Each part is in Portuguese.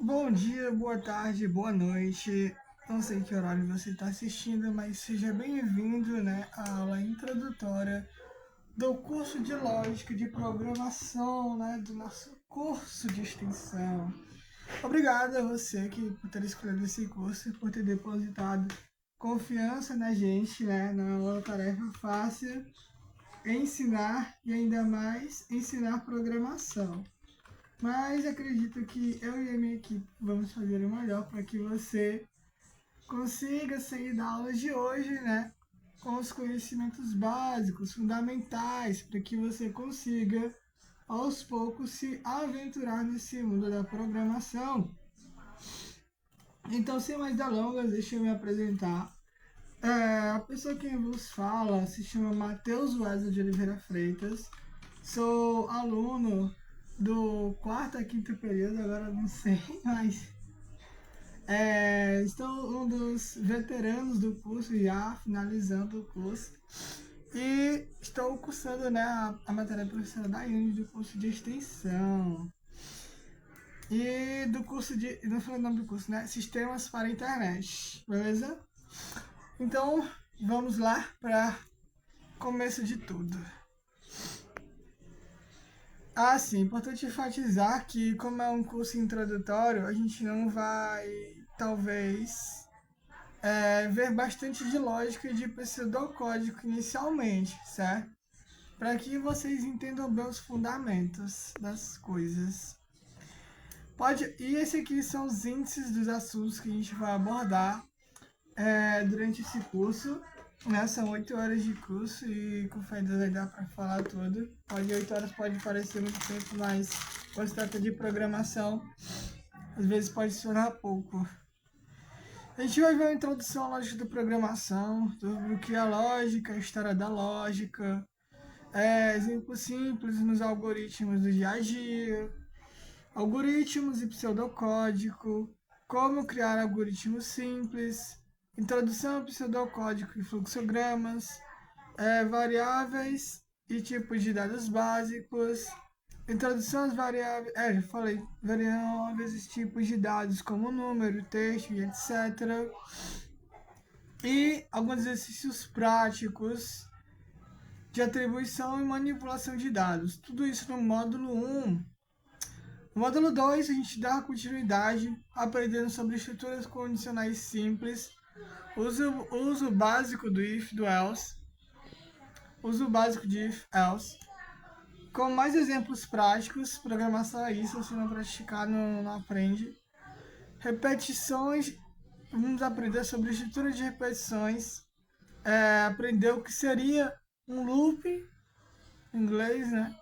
Bom dia, boa tarde, boa noite. Não sei que horário você está assistindo, mas seja bem-vindo, né, à aula introdutória do curso de Lógica de Programação, né, do nosso curso de extensão. Obrigado a você por ter escolhido esse curso e por ter depositado confiança na gente, né, na tarefa fácil, ensinar e ainda mais ensinar programação. Mas acredito que eu e a minha equipe vamos fazer o melhor para que você consiga sair da aula de hoje, né? Com os conhecimentos básicos, fundamentais, para que você consiga, aos poucos, se aventurar nesse mundo da programação. Então, sem mais delongas, deixa eu me apresentar. A pessoa que vos fala se chama Matheus Wesley de Oliveira Freitas. Sou aluno do quarto a quinto período, agora não sei, mas estou um dos veteranos do curso já, finalizando o curso. E estou cursando, né, a matéria professora da Uni do curso de extensão. E do curso de. Não falei o nome do curso, né? Sistemas para a Internet, beleza? Então, vamos lá para começo de tudo. Sim, importante enfatizar que, como é um curso introdutório, a gente não vai, talvez, ver bastante de lógica e de pseudocódigo inicialmente, certo? Para que vocês entendam bem os fundamentos das coisas. E esse aqui são os índices dos assuntos que a gente vai abordar durante esse curso. Né? São 8 horas de curso e com fé em Deus vai dar para falar tudo. 8 horas pode parecer muito tempo, mas quando se trata de programação, às vezes pode sonar pouco. A gente vai ver uma introdução à lógica da programação, sobre o que é a lógica, a história da lógica, exemplos simples nos algoritmos do dia a dia, algoritmos e pseudocódigo, como criar algoritmos simples, introdução ao pseudocódigo e fluxogramas, variáveis e tipos de dados básicos, introdução às variáveis, já falei, variáveis e tipos de dados como número, texto e etc. E alguns exercícios práticos de atribuição e manipulação de dados. Tudo isso no módulo 1. No módulo 2, a gente dá continuidade aprendendo sobre estruturas condicionais simples, uso básico do if, do else, uso básico de if, else, com mais exemplos práticos. Programação é isso, se não praticar não aprende. Repetições, vamos aprender sobre estrutura de repetições, aprender o que seria um loop, em inglês, né?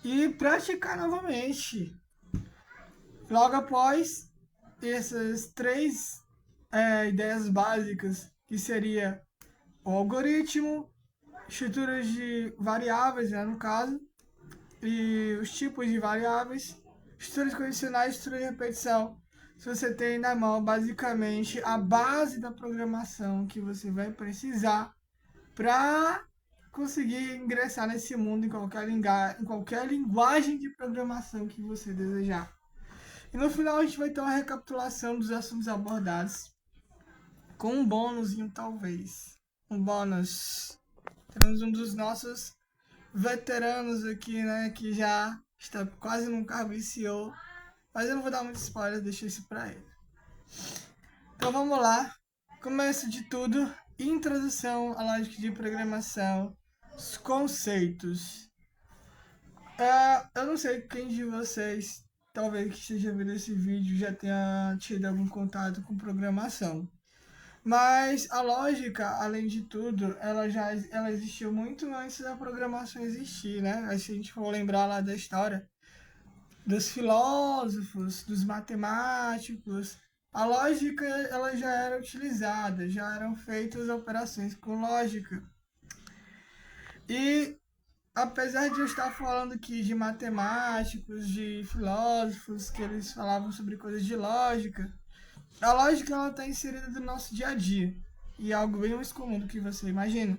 E praticar novamente. Logo após essas três ideias básicas, que seria o algoritmo, estruturas de variáveis, né, no caso, e os tipos de variáveis, estruturas condicionais, estrutura de repetição. Se você tem na mão, basicamente, a base da programação que você vai precisar para conseguir ingressar nesse mundo em qualquer linguagem de programação que você desejar. E no final a gente vai ter uma recapitulação dos assuntos abordados, com um bônusinho talvez. Um bônus. Temos um dos nossos veteranos aqui, né, que já está quase num cargo de CEO, mas eu não vou dar muito spoiler, deixa isso para ele. Então vamos lá. Começo de tudo, introdução à lógica de programação, os conceitos. Eu não sei quem de vocês, talvez que esteja vendo esse vídeo, já tenha tido algum contato com programação. Mas a lógica, além de tudo, ela existiu muito antes da programação existir, né? Se a gente for lembrar lá da história dos filósofos, dos matemáticos, a lógica ela já era utilizada, já eram feitas operações com lógica. E apesar de eu estar falando aqui de matemáticos, de filósofos, que eles falavam sobre coisas de lógica, a lógica ela está inserida no nosso dia a dia. E é algo bem mais comum do que você imagina.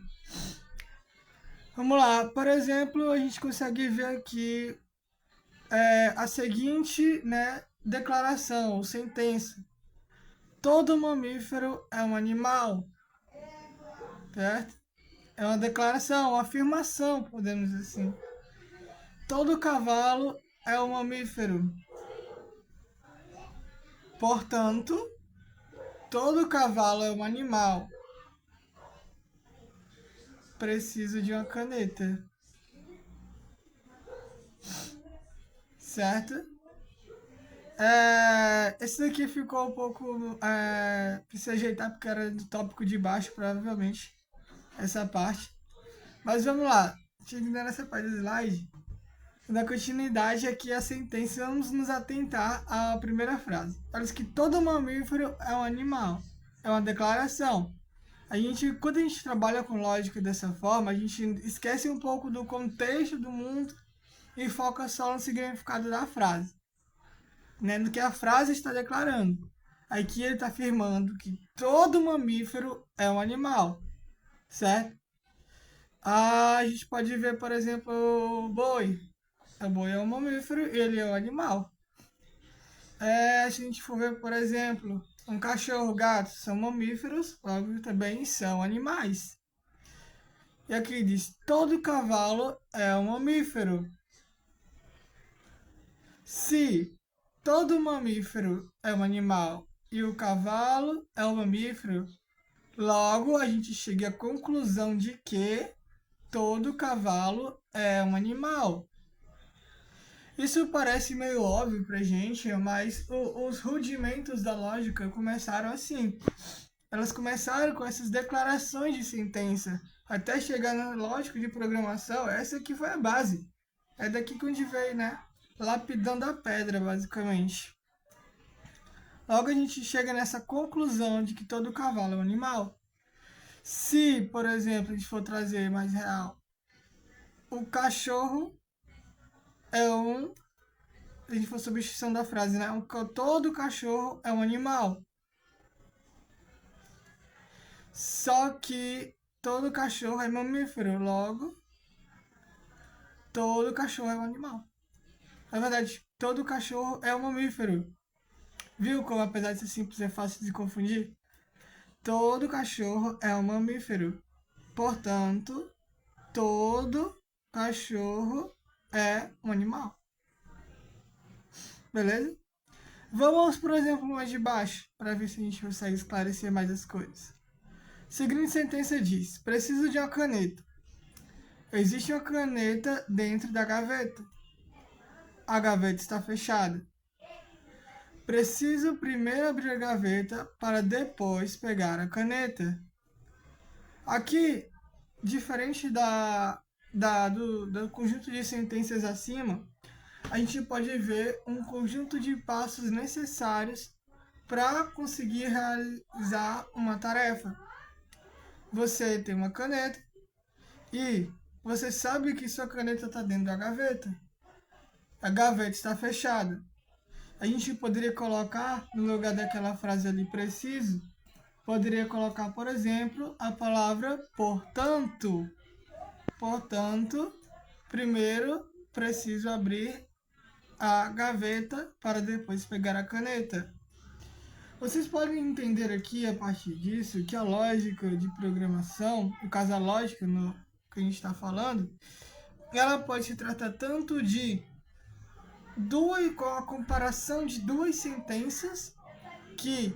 Vamos lá, por exemplo, a gente consegue ver aqui a seguinte, né, declaração ou sentença. Todo mamífero é um animal, certo? É uma declaração, uma afirmação, podemos dizer assim. Todo cavalo é um mamífero. Portanto, todo cavalo é um animal. Preciso de uma caneta. Certo? Esse daqui ficou um pouco. Precisa ajeitar porque era do tópico de baixo, provavelmente. Essa parte. Mas vamos lá. Chegando nessa parte do slide. Na continuidade aqui a sentença, vamos nos atentar à primeira frase. Parece que todo mamífero é um animal. É uma declaração. Quando a gente trabalha com lógica dessa forma, a gente esquece um pouco do contexto do mundo e foca só no significado da frase, né? No que a frase está declarando. Aqui ele está afirmando que todo mamífero é um animal, certo? A gente pode ver, por exemplo, o boi. O boi é um mamífero, ele é um animal. Se a gente for ver, por exemplo, um cachorro, gato, são mamíferos, logo também são animais. E aqui diz, todo cavalo é um mamífero. Se todo mamífero é um animal e o cavalo é um mamífero, logo a gente chega à conclusão de que todo cavalo é um animal. Isso parece meio óbvio pra gente, mas os rudimentos da lógica começaram assim. Elas começaram com essas declarações de sentença, até chegar na lógica de programação. Essa aqui foi a base. É daqui que a gente veio, né? Lapidando a pedra, basicamente. Logo a gente chega nessa conclusão de que todo cavalo é um animal. Se, por exemplo, a gente for trazer mais real, o cachorro é um. Se a gente for substituição da frase, né? Todo cachorro é um animal. Só que todo cachorro é mamífero, logo, todo cachorro é um animal. Na verdade, todo cachorro é um mamífero. Viu como, apesar de ser simples, é fácil de confundir? Todo cachorro é um mamífero. Portanto, todo cachorro é um animal. Beleza? Vamos, por exemplo, mais de baixo, para ver se a gente consegue esclarecer mais as coisas. Seguinte sentença diz: preciso de uma caneta. Existe uma caneta dentro da gaveta. A gaveta está fechada. Preciso primeiro abrir a gaveta para depois pegar a caneta. Aqui, diferente do conjunto de sentenças acima, a gente pode ver um conjunto de passos necessários para conseguir realizar uma tarefa. Você tem uma caneta e você sabe que sua caneta está dentro da gaveta. A gaveta está fechada. A gente poderia colocar, no lugar daquela frase ali, preciso, poderia colocar, por exemplo, a palavra portanto. Portanto, primeiro preciso abrir a gaveta para depois pegar a caneta. Vocês podem entender aqui, a partir disso, que a lógica de programação, no caso a lógica que a gente está falando, ela pode se tratar tanto de com a comparação de duas sentenças que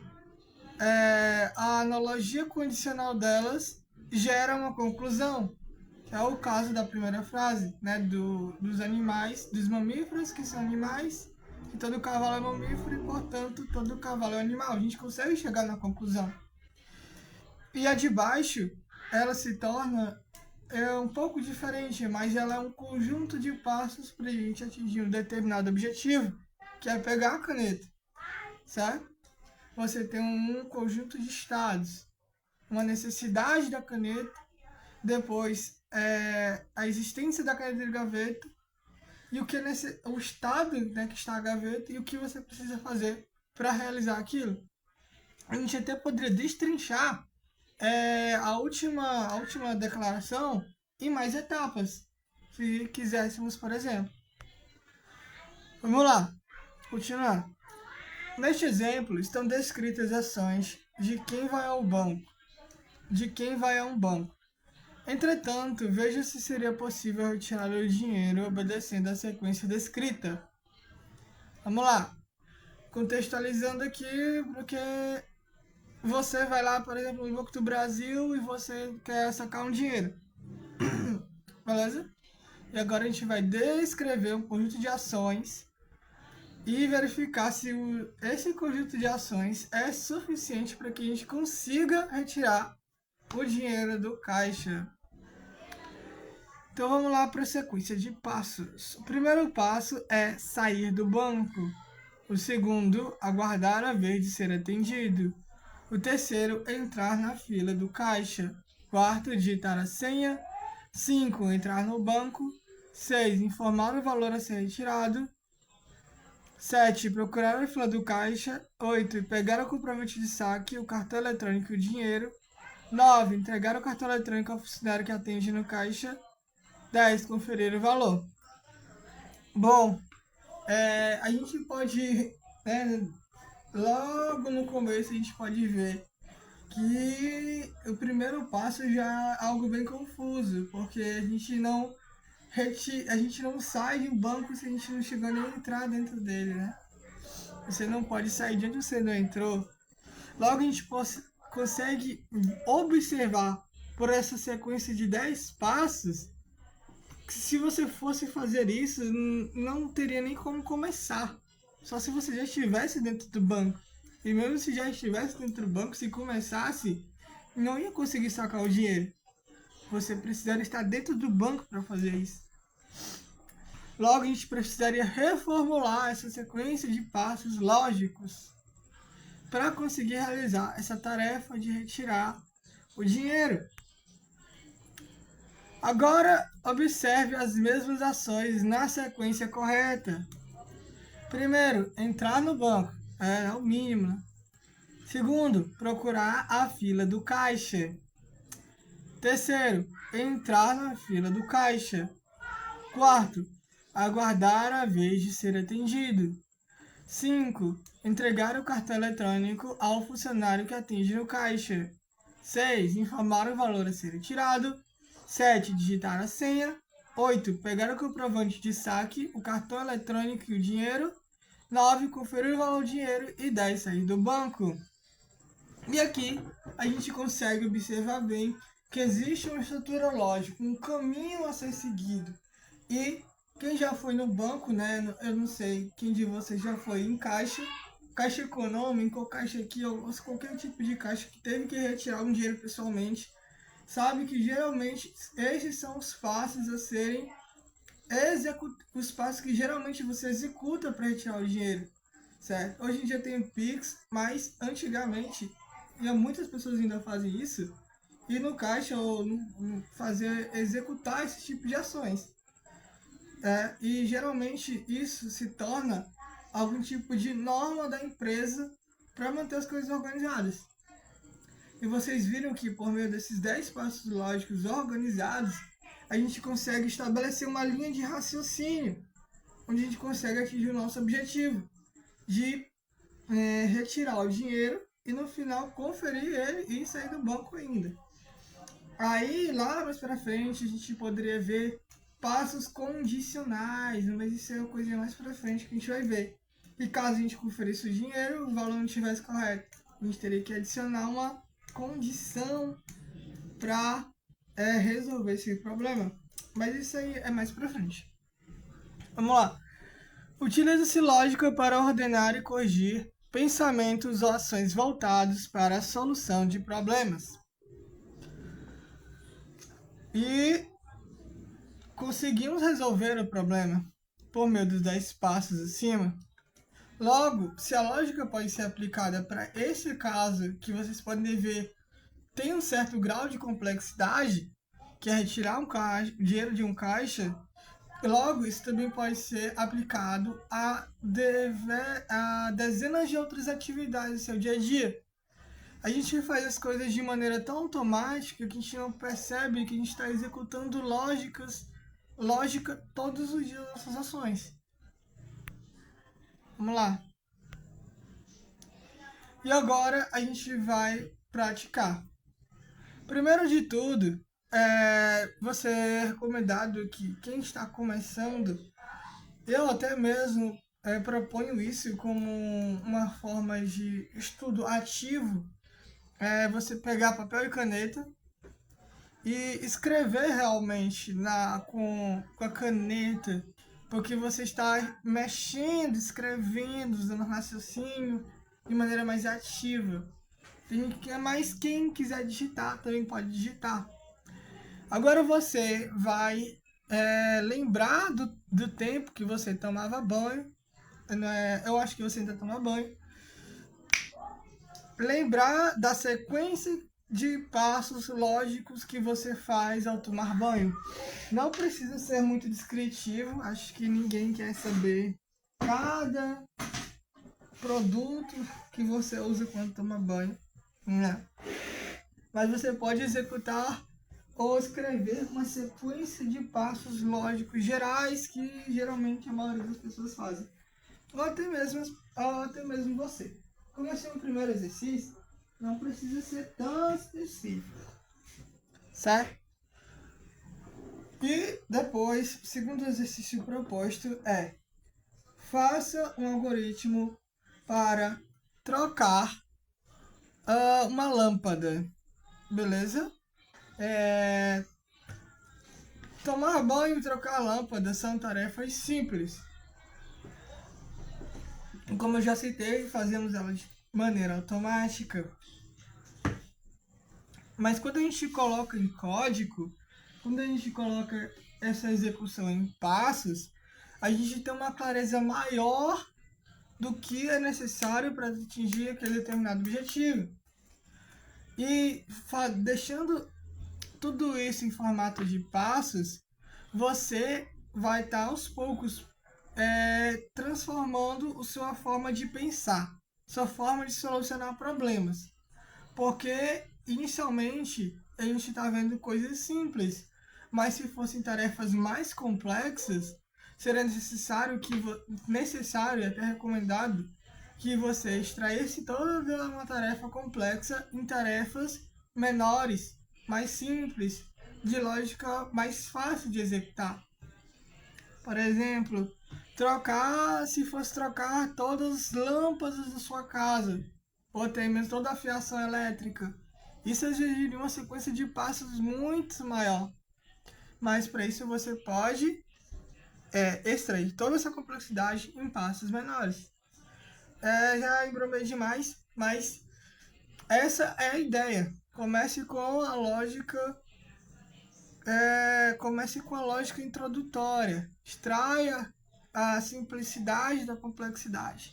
a analogia condicional delas gera uma conclusão. Que é o caso da primeira frase, né? Dos animais, dos mamíferos que são animais, que todo cavalo é mamífero e, portanto, todo cavalo é animal. A gente consegue chegar na conclusão. E a de baixo, ela se torna um pouco diferente, mas ela é um conjunto de passos para a gente atingir um determinado objetivo, que é pegar a caneta, certo? Você tem um conjunto de estados, uma necessidade da caneta, depois a existência da caneta de gaveta e o estado, né, que está a gaveta e o que você precisa fazer para realizar aquilo. A gente até poderia destrinchar a última declaração em mais etapas, se quiséssemos, por exemplo. Vamos lá, continuar. Neste exemplo, estão descritas ações de quem vai ao banco, de quem vai a um banco. Entretanto, veja se seria possível retirar o dinheiro obedecendo a sequência descrita. Vamos lá. Contextualizando aqui, porque você vai lá, por exemplo, no Banco do Brasil e você quer sacar um dinheiro. Beleza? E agora a gente vai descrever um conjunto de ações e verificar se esse conjunto de ações é suficiente para que a gente consiga retirar o dinheiro do caixa. Então vamos lá para a sequência de passos. O primeiro passo é sair do banco. O segundo, aguardar a vez de ser atendido. O terceiro, entrar na fila do caixa. Quarto, digitar a senha. 5, entrar no banco. 6, informar o valor a ser retirado. 7, procurar a fila do caixa. 8, pegar o comprovante de saque, o cartão eletrônico e o dinheiro. 9, entregar o cartão eletrônico ao funcionário que atende no caixa. 10, conferir o valor. Bom, a gente pode, logo no começo a gente pode ver que o primeiro passo já é algo bem confuso, porque a gente não sai de um banco se a gente não chegou nem a entrar dentro dele, né? Você não pode sair de onde você não entrou. Logo a gente consegue observar por essa sequência de 10 passos que se você fosse fazer isso, não teria nem como começar. Só se você já estivesse dentro do banco. E mesmo se já estivesse dentro do banco, se começasse, não ia conseguir sacar o dinheiro. Você precisaria estar dentro do banco para fazer isso. Logo, a gente precisaria reformular essa sequência de passos lógicos para conseguir realizar essa tarefa de retirar o dinheiro. Agora, observe as mesmas ações na sequência correta. Primeiro, entrar no banco, é o mínimo. Segundo, procurar a fila do caixa. Terceiro, entrar na fila do caixa. Quarto, aguardar a vez de ser atendido. 5. Entregar o cartão eletrônico ao funcionário que atende no caixa. 6. Informar o valor a ser retirado. 7. Digitar a senha. 8. Pegar o comprovante de saque, o cartão eletrônico e o dinheiro. 9. Conferir o valor do dinheiro. E 10. Sair do banco. E aqui a gente consegue observar bem que existe uma estrutura lógica, um caminho a ser seguido. E quem já foi no banco, né? Eu não sei quem de vocês já foi em caixa, caixa econômica ou caixa aqui, ou qualquer tipo de caixa que teve que retirar um dinheiro pessoalmente, sabe que geralmente esses são os passos a serem os passos que geralmente você executa para retirar o dinheiro, certo? Hoje em dia tem o Pix, mas antigamente, e muitas pessoas ainda fazem isso, ir no caixa ou executar esse tipo de ações. E geralmente isso se torna algum tipo de norma da empresa para manter as coisas organizadas. E vocês viram que por meio desses 10 passos lógicos organizados, a gente consegue estabelecer uma linha de raciocínio, onde a gente consegue atingir o nosso objetivo de retirar o dinheiro e no final conferir ele e sair do banco ainda. Aí lá mais para frente a gente poderia ver passos condicionais, mas isso é uma coisa mais para frente que a gente vai ver. E caso a gente conferisse o dinheiro, o valor não estivesse correto, a gente teria que adicionar uma condição para resolver esse problema. Mas isso aí é mais para frente. Vamos lá. Utiliza-se lógica para ordenar e corrigir pensamentos ou ações voltados para a solução de problemas. E conseguimos resolver o problema por meio dos 10 passos acima. Logo, se a lógica pode ser aplicada para esse caso, que vocês podem ver tem um certo grau de complexidade, que é retirar dinheiro de um caixa, logo isso também pode ser aplicado a dezenas de outras atividades do seu dia a dia. A gente faz as coisas de maneira tão automática que a gente não percebe que a gente está executando lógica todos os dias das nossas ações. Vamos lá. E agora a gente vai praticar. Primeiro de tudo, você é recomendado que quem está começando, eu até mesmo proponho isso como uma forma de estudo ativo, você pegar papel e caneta e escrever realmente com a caneta, porque você está mexendo, escrevendo, usando raciocínio de maneira mais ativa. Mas quem quiser digitar também pode digitar. Agora você vai lembrar do tempo que você tomava banho. Eu acho que você ainda toma banho. Lembrar da sequência de passos lógicos que você faz ao tomar banho. Não precisa ser muito descritivo, acho que ninguém quer saber cada produto que você usa quando toma banho, né? Mas você pode executar ou escrever uma sequência de passos lógicos gerais que geralmente a maioria das pessoas fazem. Ou até mesmo você. Como esse é o primeiro exercício, não precisa ser tão específico, certo? E depois, o segundo exercício proposto é: faça um algoritmo para trocar uma lâmpada, beleza? Tomar banho e trocar a lâmpada são tarefas simples. Como eu já citei, fazemos elas de maneira automática. Mas quando a gente coloca em código, quando a gente coloca essa execução em passos, a gente tem uma clareza maior do que é necessário para atingir aquele determinado objetivo. E deixando tudo isso em formato de passos, você vai estar aos poucos transformando a sua forma de pensar, sua forma de solucionar problemas. Porque inicialmente a gente está vendo coisas simples, mas se fossem tarefas mais complexas, seria necessário e até recomendado que você extraísse toda uma tarefa complexa em tarefas menores, mais simples, de lógica mais fácil de executar. Por exemplo, se fosse trocar todas as lâmpadas da sua casa, ou até mesmo toda a fiação elétrica, isso exigiria uma sequência de passos muito maior. Mas para isso você pode extrair toda essa complexidade em passos menores. Já embromei demais, mas essa é a ideia. Comece com a lógica introdutória. Extraia a simplicidade da complexidade.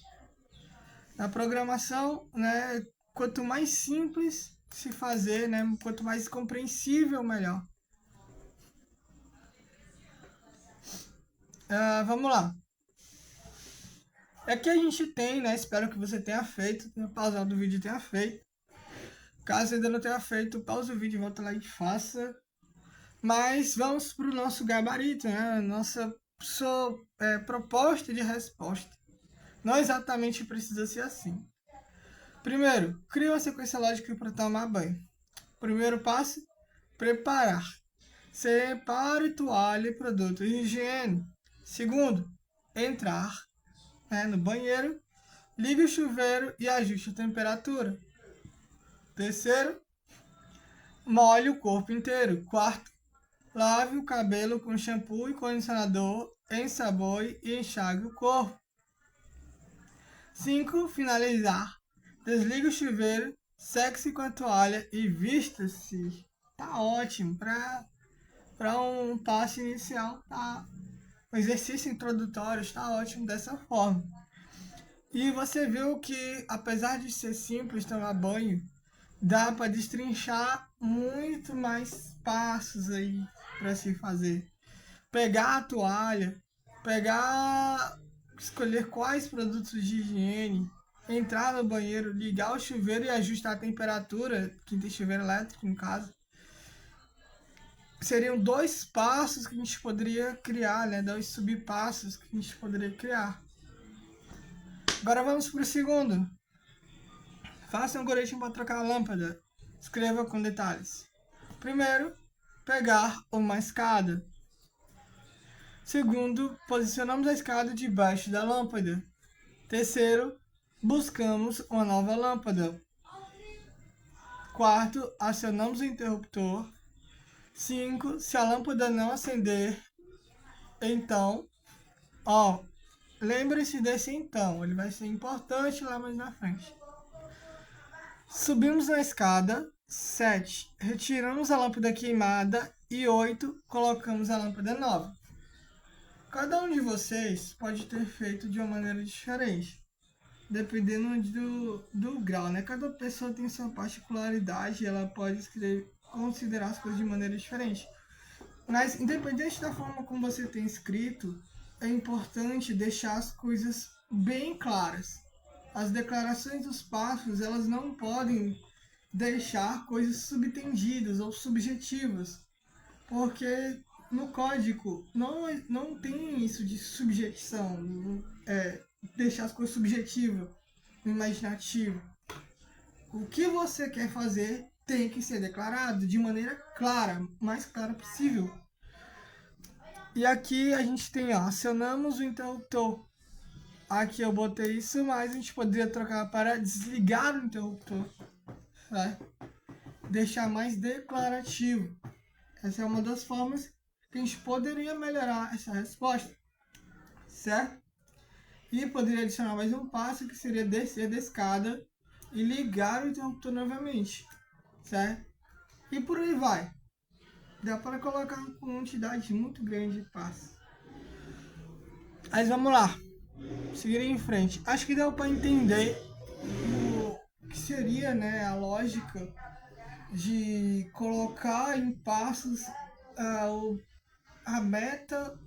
Na programação, né, quanto mais simples se fazer, né, quanto mais compreensível, melhor. Vamos lá. Aqui a gente tem, né, espero que você tenha pausado o vídeo e tenha feito. Caso ainda não tenha feito, pausa o vídeo, volta lá e faça. Mas vamos para o nosso gabarito, né, nossa proposta de resposta. Não exatamente precisa ser assim. Primeiro, crie uma sequência lógica para tomar banho. Primeiro passo, preparar. Separe toalha e produtos de higiene. Segundo, entrar no banheiro, ligue o chuveiro e ajuste a temperatura. Terceiro, molhe o corpo inteiro. Quarto, lave o cabelo com shampoo e condicionador, ensaboe e enxague o corpo. 5. Finalizar. Desligue o chuveiro, seque-se com a toalha e vista-se. Tá ótimo. Para um passo inicial, tá. O exercício introdutório está ótimo dessa forma. E você viu que, apesar de ser simples tomar banho, dá para destrinchar muito mais passos aí para se fazer. Pegar a toalha, escolher quais produtos de higiene, entrar no banheiro, ligar o chuveiro e ajustar a temperatura, quem tem chuveiro elétrico no caso. Seriam 2 passos que a gente poderia criar, né? 2 subpassos que a gente poderia criar. Agora vamos para o segundo. Faça um algoritmo para trocar a lâmpada. Escreva com detalhes. Primeiro, pegar uma escada. Segundo, posicionamos a escada debaixo da lâmpada. Terceiro, buscamos uma nova lâmpada. Quarto, acionamos o interruptor. 5. Se a lâmpada não acender, então, lembre-se desse então, ele vai ser importante lá mais na frente. Subimos na escada. 7. Retiramos a lâmpada queimada. E 8. Colocamos a lâmpada nova. Cada um de vocês pode ter feito de uma maneira diferente, dependendo do grau, né? Cada pessoa tem sua particularidade, ela pode considerar as coisas de maneira diferente. Mas, independente da forma como você tem escrito, é importante deixar as coisas bem claras. As declarações dos passos, elas não podem deixar coisas subtendidas ou subjetivas, porque no código não tem isso de subjeção, deixar as coisas subjetivas, imaginativo. O que você quer fazer tem que ser declarado de maneira clara, mais clara possível. E aqui a gente tem, acionamos o interruptor. Aqui eu botei isso, mas a gente poderia trocar para desligar o interruptor, né? Deixar mais declarativo. Essa é uma das formas que a gente poderia melhorar essa resposta, certo? E poderia adicionar mais um passo, que seria descer da escada e ligar o interruptor novamente, certo? E por aí vai. Dá para colocar uma quantidade muito grande de passos. Mas vamos lá, seguir em frente. Acho que deu para entender o que seria, né, a lógica de colocar em passos a meta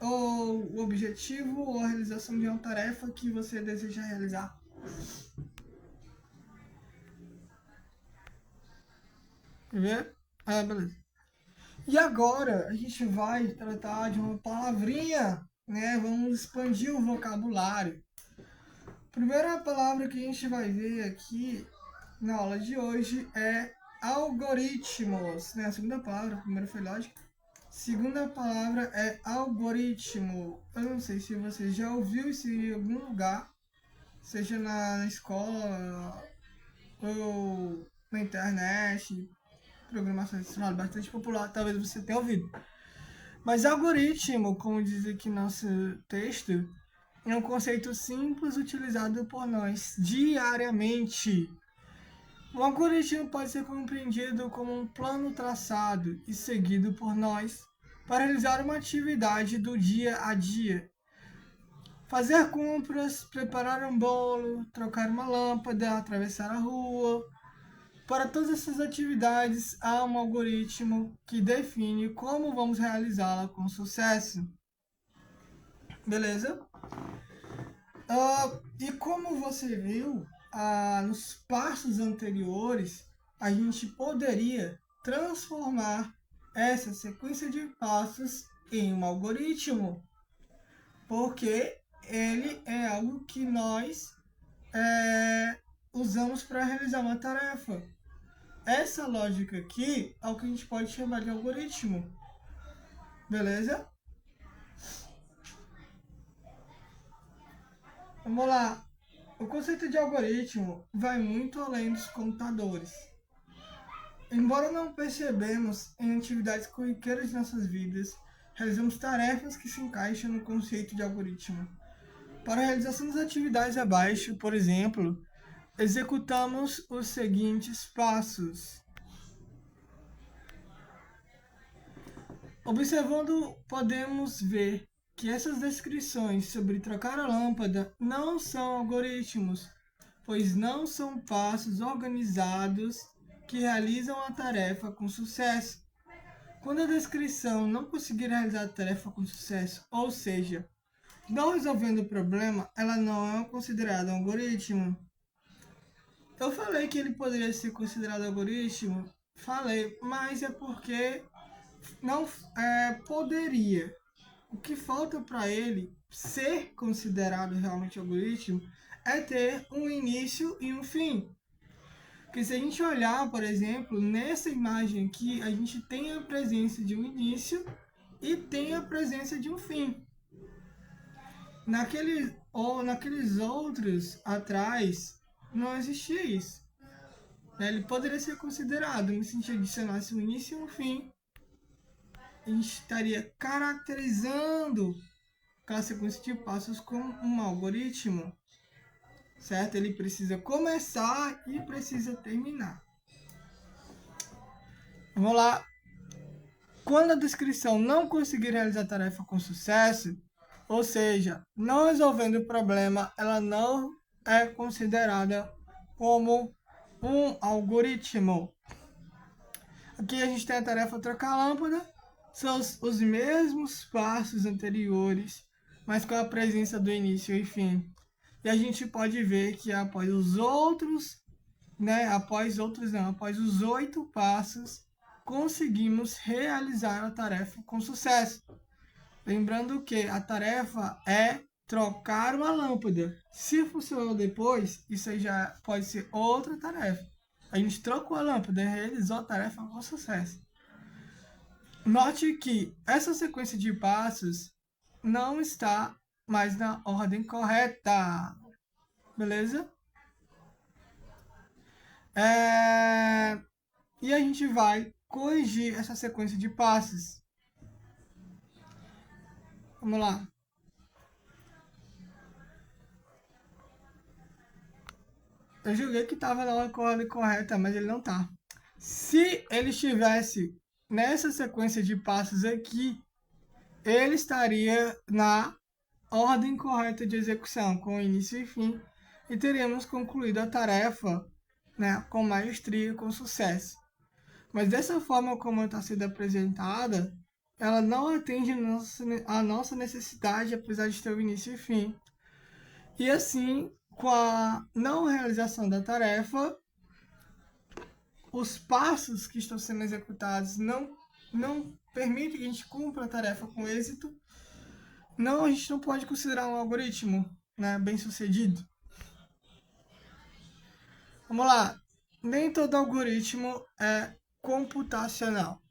ou o objetivo ou a realização de uma tarefa que você deseja realizar. Quer ver? Beleza. E agora a gente vai tratar de uma palavrinha, né? Vamos expandir o vocabulário. A primeira palavra que a gente vai ver aqui na aula de hoje é algoritmos, né? A segunda palavra, a primeira foi lógica. Segunda palavra é algoritmo. Eu não sei se você já ouviu isso em algum lugar, seja na escola ou na internet, programação adicional, bastante popular, talvez você tenha ouvido. Mas algoritmo, como diz aqui nosso texto, é um conceito simples utilizado por nós diariamente. Um algoritmo pode ser compreendido como um plano traçado e seguido por nós para realizar uma atividade do dia a dia. Fazer compras, preparar um bolo, trocar uma lâmpada, atravessar a rua. Para todas essas atividades, há um algoritmo que define como vamos realizá-la com sucesso. Beleza? E como você viu, nos passos anteriores, a gente poderia transformar essa sequência de passos em um algoritmo, porque ele é algo que nós usamos para realizar uma tarefa. Essa lógica aqui é o que a gente pode chamar de algoritmo, beleza? Vamos lá. O conceito de algoritmo vai muito além dos computadores. Embora não percebamos em atividades corriqueiras de nossas vidas, realizamos tarefas que se encaixam no conceito de algoritmo. Para a realização das atividades abaixo, por exemplo, executamos os seguintes passos. Observando, podemos ver que essas descrições sobre trocar a lâmpada não são algoritmos, pois não são passos organizados que realizam a tarefa com sucesso. Quando a descrição não conseguir realizar a tarefa com sucesso, ou seja, não resolvendo o problema, ela não é considerada um algoritmo. Eu falei que ele poderia ser considerado algoritmo, falei, mas é porque não poderia. O que falta para ele ser considerado realmente algoritmo é ter um início e um fim. Porque se a gente olhar, por exemplo, nessa imagem aqui, a gente tem a presença de um início e tem a presença de um fim. Naqueles outros atrás, não existia isso. Ele poderia ser considerado no sentido de adicionar-se um início e um fim. A gente estaria caracterizando aquela sequência de passos como um algoritmo, certo? Ele precisa começar e precisa terminar. Vamos lá. Quando a descrição não conseguir realizar a tarefa com sucesso, ou seja, não resolvendo o problema, ela não é considerada como um algoritmo. Aqui a gente tem a tarefa trocar a lâmpada, são os mesmos passos anteriores, mas com a presença do início e fim. E a gente pode ver que após os 8 passos, conseguimos realizar a tarefa com sucesso. Lembrando que a tarefa é trocar uma lâmpada. Se funcionou depois, isso aí já pode ser outra tarefa. A gente trocou a lâmpada e realizou a tarefa com sucesso. Note que essa sequência de passos não está mais na ordem correta. Beleza? E a gente vai corrigir essa sequência de passos. Vamos lá. Eu julguei que estava na ordem correta, mas ele não está. Se ele estivesse nessa sequência de passos aqui, ele estaria na ordem correta de execução, com início e fim, e teríamos concluído a tarefa, né, com maestria e com sucesso. Mas dessa forma como está sendo apresentada, ela não atende a nossa necessidade, apesar de ter o início e fim. E assim, com a não realização da tarefa, os passos que estão sendo executados não permitem que a gente cumpra a tarefa com êxito. A gente não pode considerar um algoritmo, né, bem sucedido. Vamos lá. Nem todo algoritmo é computacional.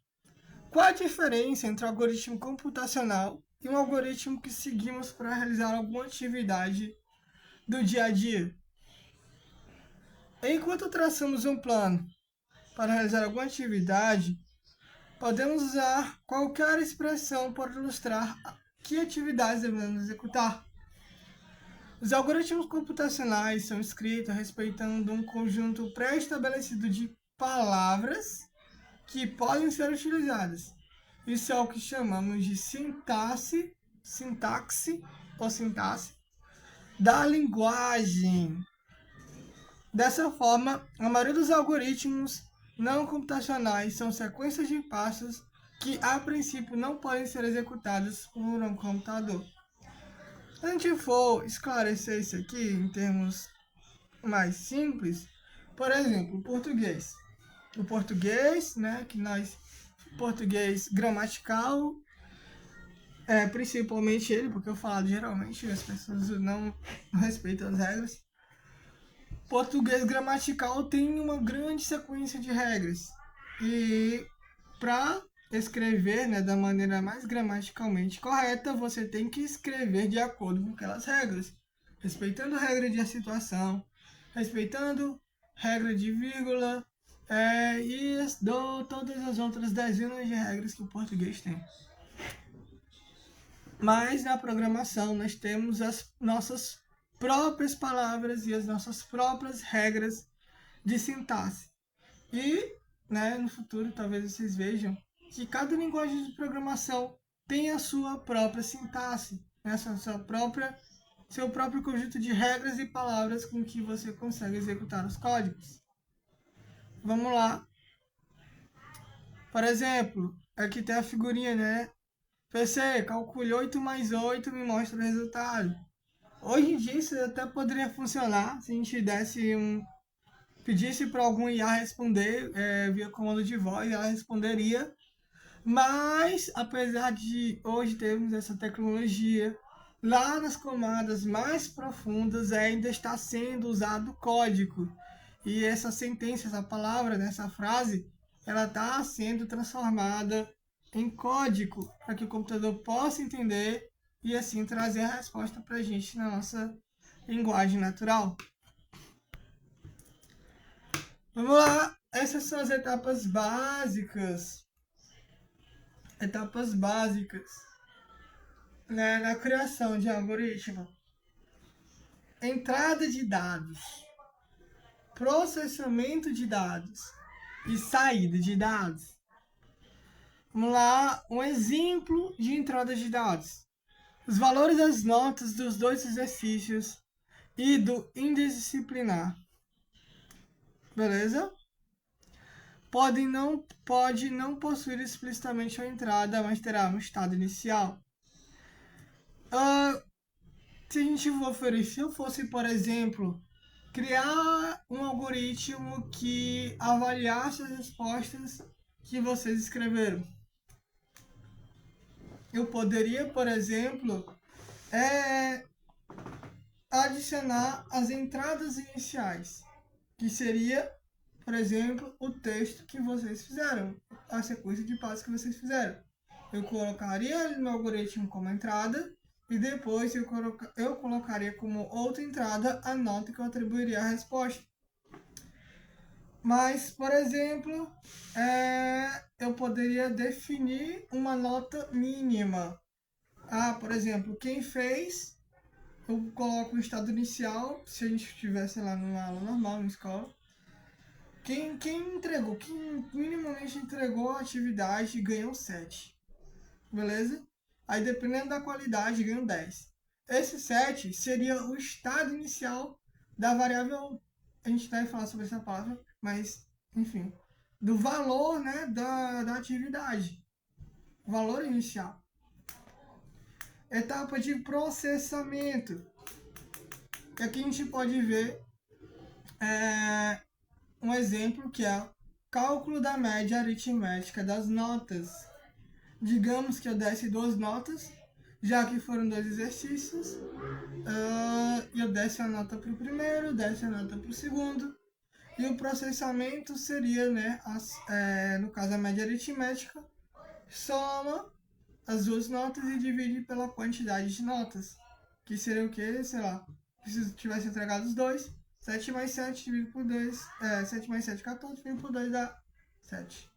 Qual a diferença entre um algoritmo computacional e um algoritmo que seguimos para realizar alguma atividade do dia a dia? Enquanto traçamos um plano para realizar alguma atividade, podemos usar qualquer expressão para ilustrar que atividades devemos executar. Os algoritmos computacionais são escritos respeitando um conjunto pré-estabelecido de palavras que podem ser utilizadas. Isso é o que chamamos de sintaxe da linguagem. Dessa forma, a maioria dos algoritmos não computacionais são sequências de passos que, a princípio, não podem ser executadas por um computador. Se a gente for esclarecer isso aqui em termos mais simples, por exemplo, o português. O português, né, português gramatical, principalmente ele, porque eu falo geralmente as pessoas não respeitam as regras. Português gramatical tem uma grande sequência de regras. E para escrever, né, da maneira mais gramaticalmente correta, você tem que escrever de acordo com aquelas regras, respeitando a regra de acentuação, respeitando regra de vírgula, e todas as outras dezenas de regras que o português tem. Mas na programação nós temos as nossas próprias palavras e as nossas próprias regras de sintaxe. E, né, no futuro talvez vocês vejam que cada linguagem de programação tem a sua própria sintaxe, né, seu próprio conjunto de regras e palavras com que você consegue executar os códigos. Vamos lá. Por exemplo, aqui tem a figurinha, né? PC, calcule 8 mais 8 me mostra o resultado. Hoje em dia isso até poderia funcionar se a gente pedisse para algum IA responder via comando de voz, ela responderia. Mas, apesar de hoje termos essa tecnologia, lá nas camadas mais profundas ainda está sendo usado código. e essa sentença, essa palavra, né, essa frase, ela está sendo transformada em código para que o computador possa entender e assim trazer a resposta para a gente na nossa linguagem natural. Vamos lá, essas são as etapas básicas. Etapas básicas, né, na criação de algoritmo. Entrada de dados, processamento de dados e saída de dados. Vamos lá, um exemplo de entrada de dados. Os valores das notas dos dois exercícios e do indisciplinar. Beleza? Pode não possuir explicitamente uma entrada, mas terá um estado inicial. Se a gente for oferecer, se eu fosse, por exemplo, criar um algoritmo que avaliasse as respostas que vocês escreveram, eu poderia, por exemplo, adicionar as entradas iniciais, que seria, por exemplo, o texto que vocês fizeram, a sequência de passos que vocês fizeram. Eu colocaria no meu algoritmo como entrada e depois eu colocaria como outra entrada a nota que eu atribuiria à resposta. Mas, por exemplo, eu poderia definir uma nota mínima. Por exemplo, quem fez, eu coloco o estado inicial, se a gente estivesse lá numa aula normal, na escola. Quem minimamente entregou a atividade ganhou 7. Beleza? Aí, dependendo da qualidade, ganhou 10. Esse 7 seria o estado inicial da variável. A gente vai falar sobre essa palavra, mas, enfim, do valor, né, da atividade. Valor inicial. Etapa de processamento. E aqui a gente pode ver um exemplo que é o cálculo da média aritmética das notas. Digamos que eu desse 2 notas, já que foram 2 exercícios, eu desse a nota para o primeiro, desse a nota para o segundo, e o processamento seria, né, no caso a média aritmética, soma as 2 notas e divide pela quantidade de notas, que seria o que? Sei lá, se tivesse entregado os 2, 7 mais 7 dividido por 2, 7 mais 7, 14, dividido por 2 dá 7.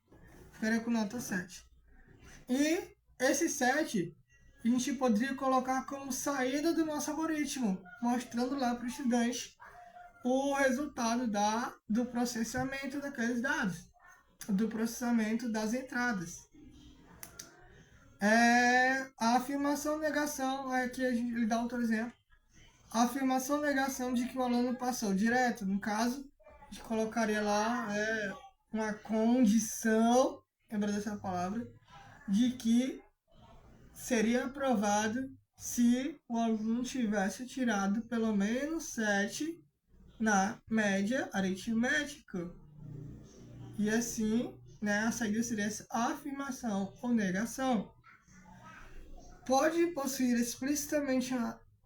Ficaria com nota 7. E esse 7 a gente poderia colocar como saída do nosso algoritmo, mostrando lá para o estudante o resultado do processamento daqueles dados, do processamento das entradas. A afirmação negação, aqui ele dá outro exemplo. A afirmação negação de que o aluno passou direto, no caso, a gente colocaria lá uma condição, lembra dessa palavra, de que seria aprovado se o aluno tivesse tirado pelo menos 7 na média aritmética. E assim, né, a saída seria essa afirmação ou negação. Pode possuir explicitamente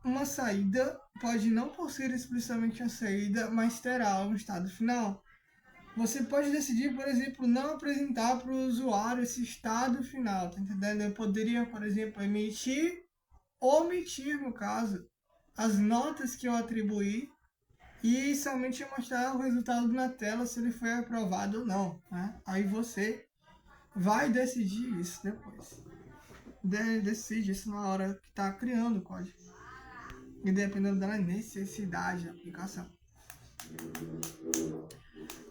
uma saída, pode não possuir explicitamente uma saída, mas terá um estado final. Você pode decidir, por exemplo, não apresentar para o usuário esse estado final, tá entendendo? Eu poderia, por exemplo, omitir, no caso, as notas que eu atribuí e somente mostrar o resultado na tela se ele foi aprovado ou não, né? Aí você vai decidir isso depois. Decide isso na hora que está criando o código. E dependendo da necessidade da aplicação.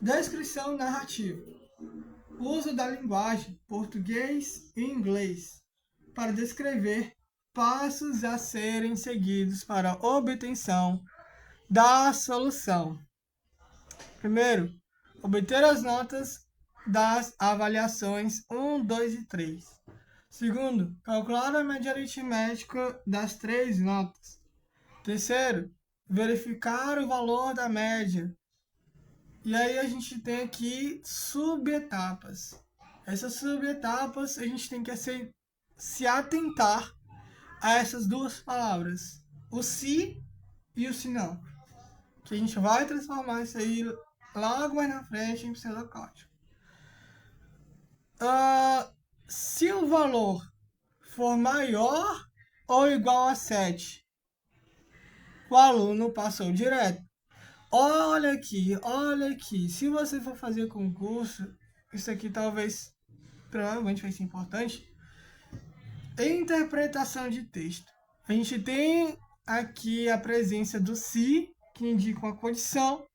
Descrição narrativa. Uso da linguagem português e inglês para descrever passos a serem seguidos para a obtenção da solução. Primeiro, obter as notas das avaliações 1, 2 e 3. Segundo, calcular a média aritmética das 3 notas. Terceiro, verificar o valor da média. E aí a gente tem aqui subetapas. Essas subetapas a gente tem que se atentar a essas duas palavras, o se e o se não. Que a gente vai transformar isso aí logo mais na frente em pseudocódigo. Se o valor for maior ou igual a 7, o aluno passou direto. Olha aqui, se você for fazer concurso, isso aqui provavelmente vai ser importante, interpretação de texto. A gente tem aqui a presença do se, que indica uma condição,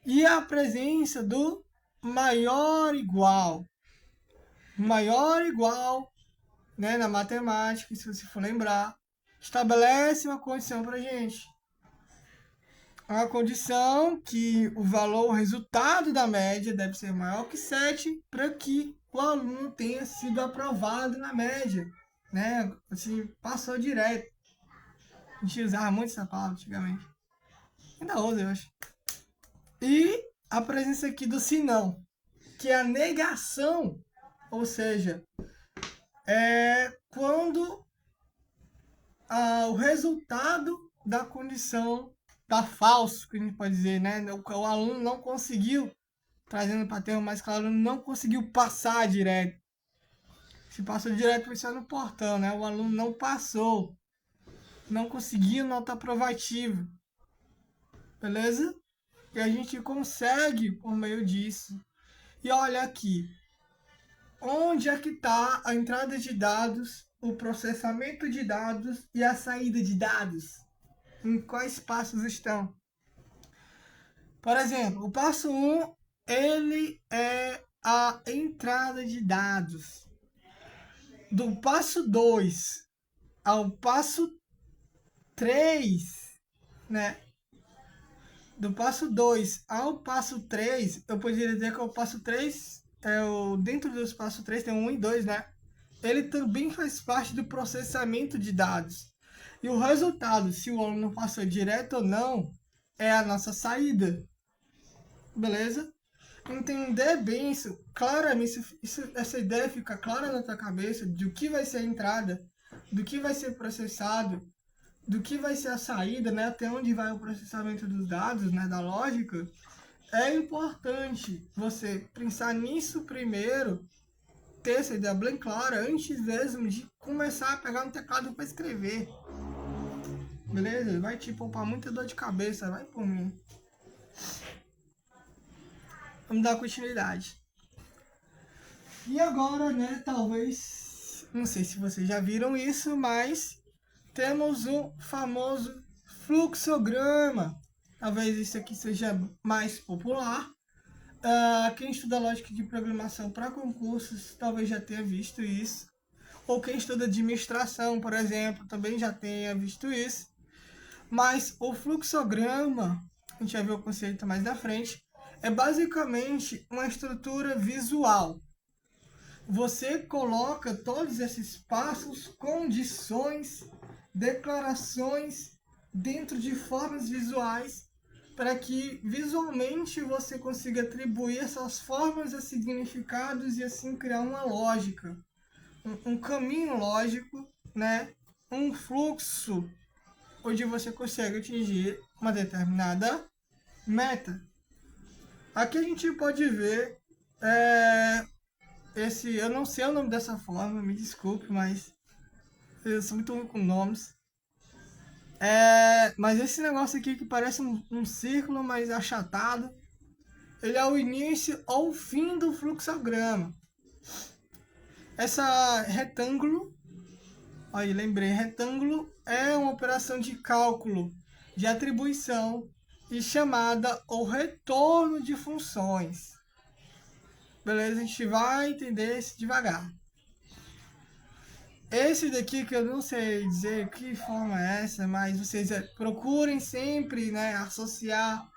e a presença do maior igual. Maior igual, né, na matemática, se você for lembrar, estabelece uma condição para a gente. A condição que o valor, o resultado da média deve ser maior que 7 para que o aluno tenha sido aprovado na média, né? Assim, passou direto. A gente usava muito essa palavra antigamente. Ainda usa, eu acho. E a presença aqui do se não, que é a negação, ou seja, é quando o resultado da condição tá falso, que a gente pode dizer, né? O aluno não conseguiu, trazendo para termo mais claro, o aluno não conseguiu passar direto. Se passou direto, vai ser no portão, né? O aluno não passou, não conseguiu nota aprovativa, beleza? E a gente consegue por meio disso. E olha aqui, onde é que está a entrada de dados, o processamento de dados e a saída de dados? Em quais passos estão? Por exemplo, o passo 1, ele é a entrada de dados. Do passo 2 ao passo 3, né? Do passo 2 ao passo 3, eu poderia dizer que o passo 3, dentro dos passos 3 tem 1 e 2, né? Ele também faz parte do processamento de dados. E o resultado, se o aluno passou direto ou não, é a nossa saída. Beleza? Entender bem isso, claramente, essa ideia fica clara na tua cabeça do que vai ser a entrada, do que vai ser processado, do que vai ser a saída, né? Até onde vai o processamento dos dados, né? Da lógica. É importante você pensar nisso primeiro, ter essa ideia bem clara, antes mesmo de começar a pegar no teclado para escrever. Beleza? Vai te poupar muita dor de cabeça, vai por mim. Vamos dar continuidade. E agora, né, talvez, não sei se vocês já viram isso, mas temos o famoso fluxograma. Talvez isso aqui seja mais popular. Quem estuda lógica de programação para concursos talvez já tenha visto isso. Ou quem estuda administração, por exemplo, também já tenha visto isso. Mas o fluxograma, a gente vai ver o conceito mais na frente, é basicamente uma estrutura visual. Você coloca todos esses passos, condições, declarações dentro de formas visuais para que visualmente você consiga atribuir essas formas a significados e assim criar uma lógica, um caminho lógico, né? Um fluxo onde você consegue atingir uma determinada meta. Aqui a gente pode ver eu não sei o nome dessa forma, me desculpe, mas eu sou muito ruim com nomes. Mas esse negócio aqui que parece um círculo, mas achatado, ele é o início ou o fim do fluxograma. Essa retângulo, aí lembrei, retângulo é uma operação de cálculo de atribuição e chamada o retorno de funções. Beleza? A gente vai entender isso devagar. Esse daqui que eu não sei dizer que forma é essa, mas vocês procurem sempre, né, associar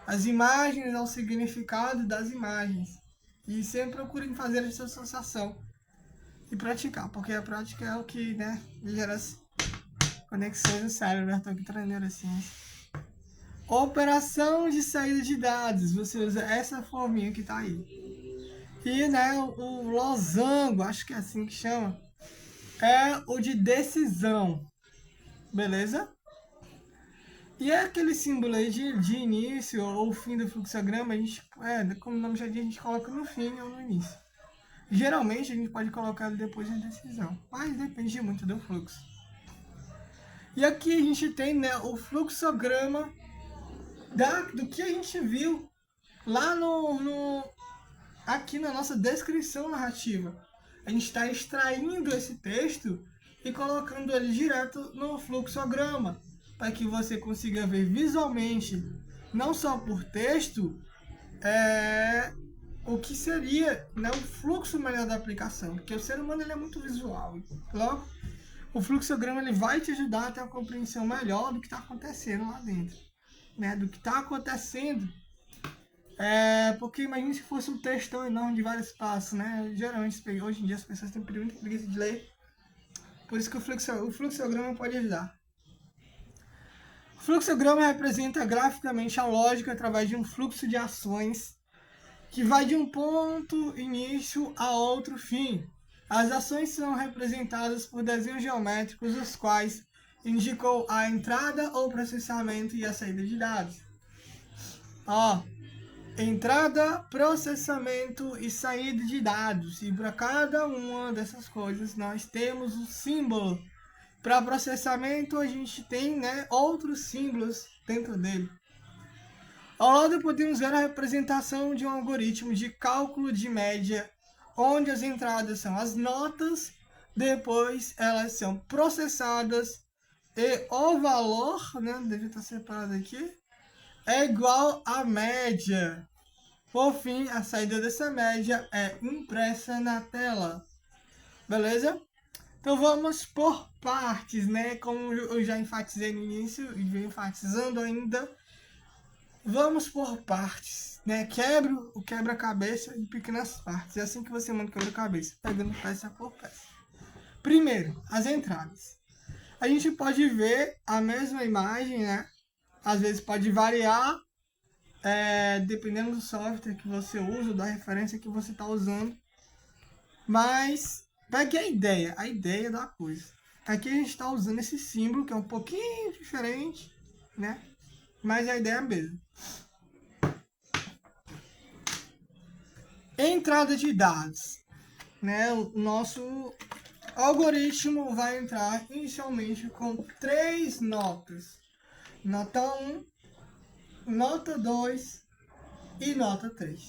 as imagens ao significado das imagens. E sempre procurem fazer essa associação e praticar, porque a prática é o que, né, gera conexões no cérebro. Eu estou aqui treinando neurociência. Operação de saída de dados, você usa essa forminha que está aí. E, né, o losango, acho que é assim que chama, é o de decisão, beleza? E é aquele símbolo aí de início ou fim do fluxograma, a gente, como o nome já diz, a gente coloca no fim ou no início. Geralmente a gente pode colocar depois da decisão, mas depende muito do fluxo. E aqui a gente tem, né, o fluxograma do que a gente viu lá aqui na nossa descrição narrativa. A gente está extraindo esse texto e colocando ele direto no fluxograma, para que você consiga ver visualmente, não só por texto, o que seria, né, o fluxo melhor da aplicação, porque o ser humano ele é muito visual. Logo, o fluxograma ele vai te ajudar a ter uma compreensão melhor do que está acontecendo lá dentro, né, do que está acontecendo. Porque imagina se fosse um textão enorme de vários passos, né? Geralmente, hoje em dia, as pessoas têm muita preguiça de ler. Por isso que o fluxograma pode ajudar. O fluxograma representa graficamente a lógica através de um fluxo de ações que vai de um ponto início a outro fim. As ações são representadas por desenhos geométricos, os quais indicam a entrada ou processamento e a saída de dados. Entrada, processamento e saída de dados. E para cada uma dessas coisas nós temos um símbolo. Para processamento a gente tem, né, outros símbolos dentro dele. Ao lado podemos ver a representação de um algoritmo de cálculo de média, onde as entradas são as notas, depois elas são processadas e o valor, né, deve estar separado aqui, é igual à média. Por fim, a saída dessa média é impressa na tela. Beleza? Então vamos por partes, né? Como eu já enfatizei no início e venho enfatizando ainda. Vamos por partes, né? Quebro o quebra-cabeça em pequenas partes. É assim que você monta o quebra-cabeça, pegando peça por peça. Primeiro, as entradas. A gente pode ver a mesma imagem, né? Às vezes pode variar, dependendo do software que você usa, da referência que você está usando. Mas pegue a ideia da coisa. Aqui a gente está usando esse símbolo, que é um pouquinho diferente, né? Mas a ideia é a mesma. Entrada de dados, né? O nosso algoritmo vai entrar inicialmente com 3 notas. Nota 1, nota 2 e nota 3.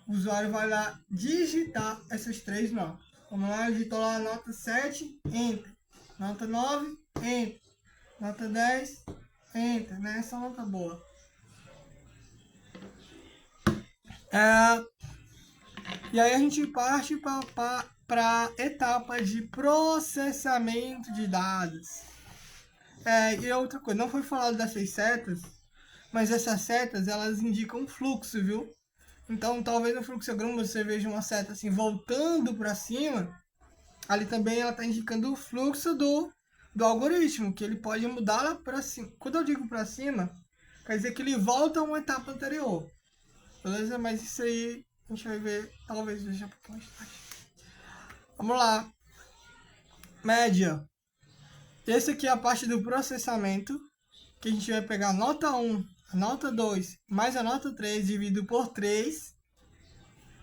O usuário vai lá digitar essas 3 notas. Vamos lá, digitou lá a nota 7, Enter. Nota 9, Enter. Nota 10, Enter, né? Essa nota boa. E aí a gente parte para a etapa de processamento de dados. E outra coisa, não foi falado dessas setas, mas essas setas elas indicam fluxo, viu? Então talvez no fluxograma você veja uma seta assim voltando para cima. Ali também ela está indicando o fluxo do algoritmo, que ele pode mudar lá para cima. Quando eu digo para cima, quer dizer que ele volta a uma etapa anterior. Beleza? Mas isso aí a gente vai ver, talvez veja um pouquinho mais tarde. Vamos lá. Média. Esse aqui é a parte do processamento, que a gente vai pegar a nota 1, a nota 2, mais a nota 3, dividido por 3.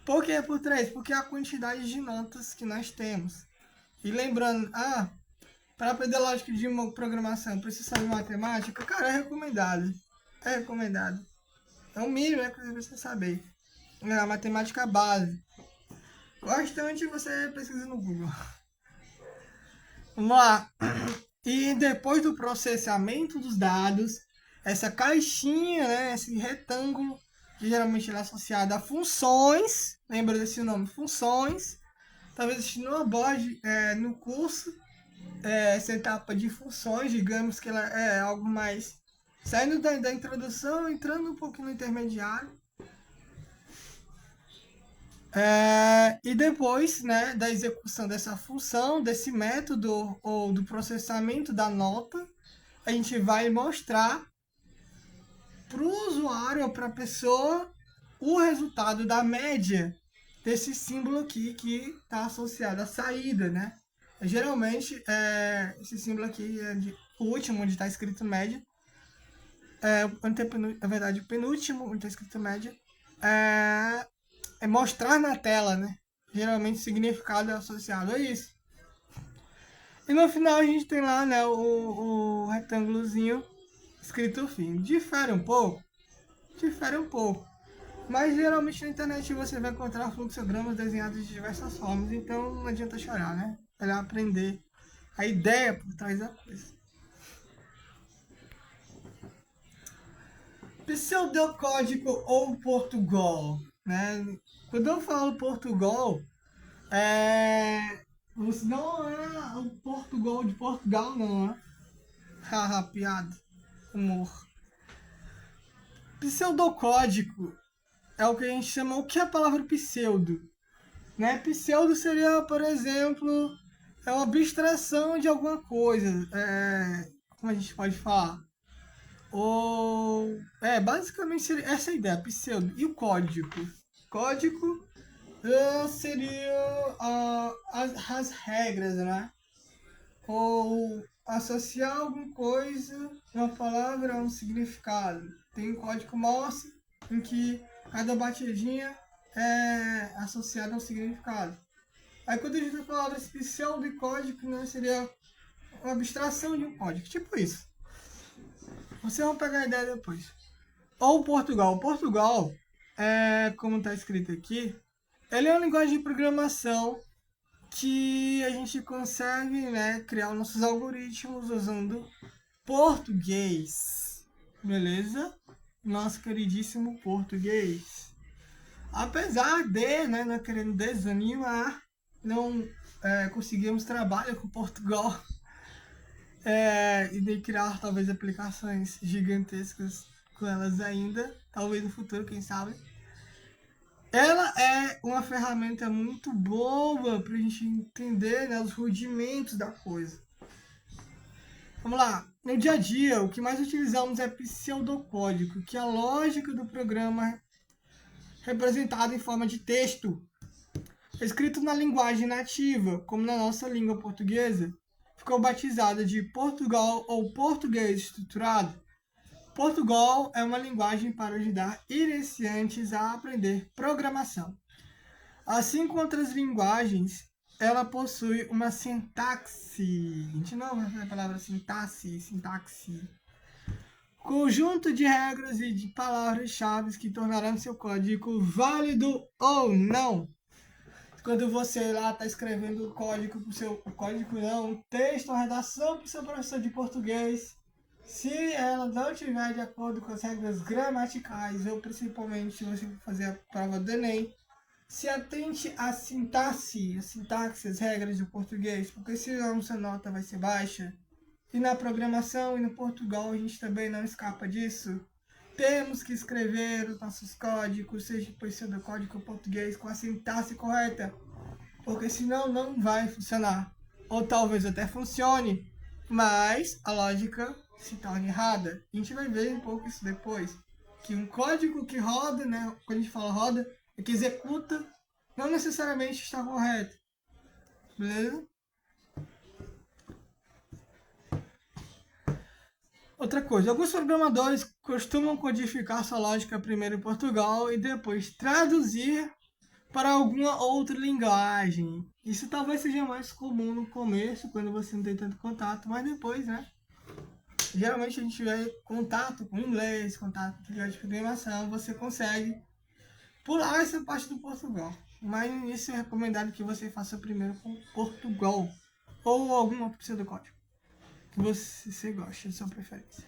Por que por 3? Porque é a quantidade de notas que nós temos. E lembrando, para aprender lógica de uma programação, precisa saber matemática? Cara, é recomendado. É recomendado. É o mínimo, né, que você precisa saber. É a matemática base. O restante você pesquisa no Google. Vamos lá. E depois do processamento dos dados, essa caixinha, né, esse retângulo, que geralmente é associado a funções, lembra desse nome? Funções. Talvez a gente não aborde no curso essa etapa de funções, digamos que ela é algo mais saindo da introdução, entrando um pouquinho no intermediário. E depois, né, da execução dessa função, desse método ou do processamento da nota, a gente vai mostrar para o usuário ou para a pessoa o resultado da média desse símbolo aqui que está associado à saída, né? Geralmente, esse símbolo aqui é o último, onde está escrito média, na verdade, o penúltimo, onde está escrito média, é mostrar na tela, né? Geralmente o significado é associado a isso. E no final a gente tem lá, né, o retângulozinho escrito fim. Difere um pouco? Difere um pouco. Mas geralmente na internet você vai encontrar fluxogramas desenhados de diversas formas, então não adianta chorar, né? É melhor aprender a ideia por trás da coisa. Pseudocódigo ou Portugal, né? Quando eu falo Portugal, não é o Portugal de Portugal, não, é? Haha, piada, humor. Pseudocódigo é o que a gente chama, o que é a palavra pseudo? Né? Pseudo seria, por exemplo, é uma abstração de alguma coisa. Como a gente pode falar? Basicamente seria essa a ideia, pseudo. E o código? Código seria as regras, né? Ou associar alguma coisa, uma palavra a um significado. Tem um código Morse em que cada batidinha é associada a um significado. Aí quando a gente vai falar desse pseudo e código, né, seria uma abstração de um código, tipo isso. Vocês vão pegar a ideia depois. Ou Portugal. Portugal, como está escrito aqui, ele é uma linguagem de programação que a gente consegue, né, criar nossos algoritmos usando português. Beleza? Nosso queridíssimo português. Apesar de, né, não querendo desanimar, não conseguimos trabalho com Portugal e de criar talvez aplicações gigantescas com elas ainda, talvez no futuro, quem sabe. Ela é uma ferramenta muito boa para a gente entender, né, os rudimentos da coisa. Vamos lá. No dia a dia, o que mais utilizamos é pseudocódigo, que é a lógica do programa representada em forma de texto, escrito na linguagem nativa, como na nossa língua portuguesa, ficou batizada de Portugal ou português estruturado. Portugal é uma linguagem para ajudar iniciantes a aprender programação. Assim como outras linguagens, ela possui uma sintaxe. A gente não vai falar a palavra sintaxe. Conjunto de regras e de palavras-chave que tornarão seu código válido ou não. Quando você lá está escrevendo o código para o seu um texto, uma redação para o seu professor de português, se ela não estiver de acordo com as regras gramaticais, ou principalmente se você fazer a prova do Enem, se atente à sintaxe, as regras do português, porque senão sua nota vai ser baixa. E na programação e no Portugal a gente também não escapa disso. Temos que escrever os nossos códigos, seja por pseudocódigo português, com a sintaxe correta, porque senão não vai funcionar. Ou talvez até funcione, mas a lógica se torna errada. A gente vai ver um pouco isso depois. Que um código que roda, né, quando a gente fala roda, é que executa, não necessariamente está correto. Beleza? Outra coisa, alguns programadores costumam codificar sua lógica primeiro em Portugal e depois traduzir para alguma outra linguagem. Isso talvez seja mais comum no começo, quando você não tem tanto contato, mas depois, né? Geralmente a gente tiver contato com inglês, contato com linguagem de programação, você consegue pular essa parte do Portugal. Mas no início é recomendado que você faça primeiro com Portugal ou algum outro pseudocódigo que você goste, de sua preferência.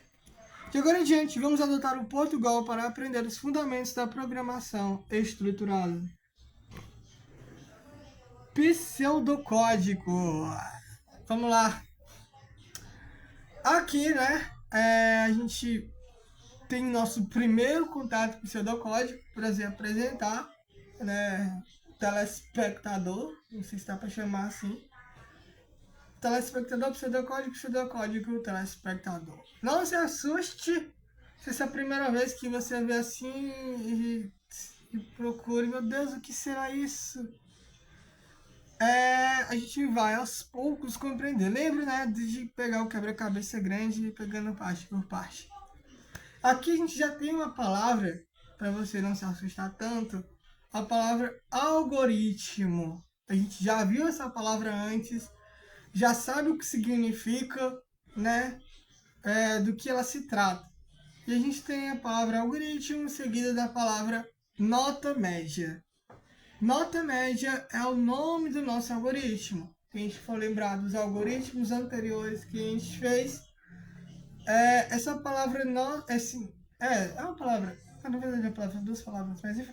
De agora em diante, vamos adotar o Portugal para aprender os fundamentos da programação estruturada. Pseudocódigo. Vamos lá. Aqui, né, a gente tem nosso primeiro contato com o pseudocódigo, para se apresentar, né, telespectador, não sei se dá para chamar assim. Telespectador, pseudocódigo, telespectador. Não se assuste se essa é a primeira vez que você vê assim e procure, meu Deus, o que será isso? A gente vai aos poucos compreender. Lembra, né, de pegar o quebra-cabeça grande e pegando parte por parte. Aqui a gente já tem uma palavra, para você não se assustar tanto, a palavra algoritmo. A gente já viu essa palavra antes, já sabe o que significa, né? Do que ela se trata. E a gente tem a palavra algoritmo seguida da palavra nota média. Nota média é o nome do nosso algoritmo. Se a gente for lembrar dos algoritmos anteriores que a gente fez, essa palavra é uma palavra. Na verdade, é uma palavra, duas palavras, mas enfim.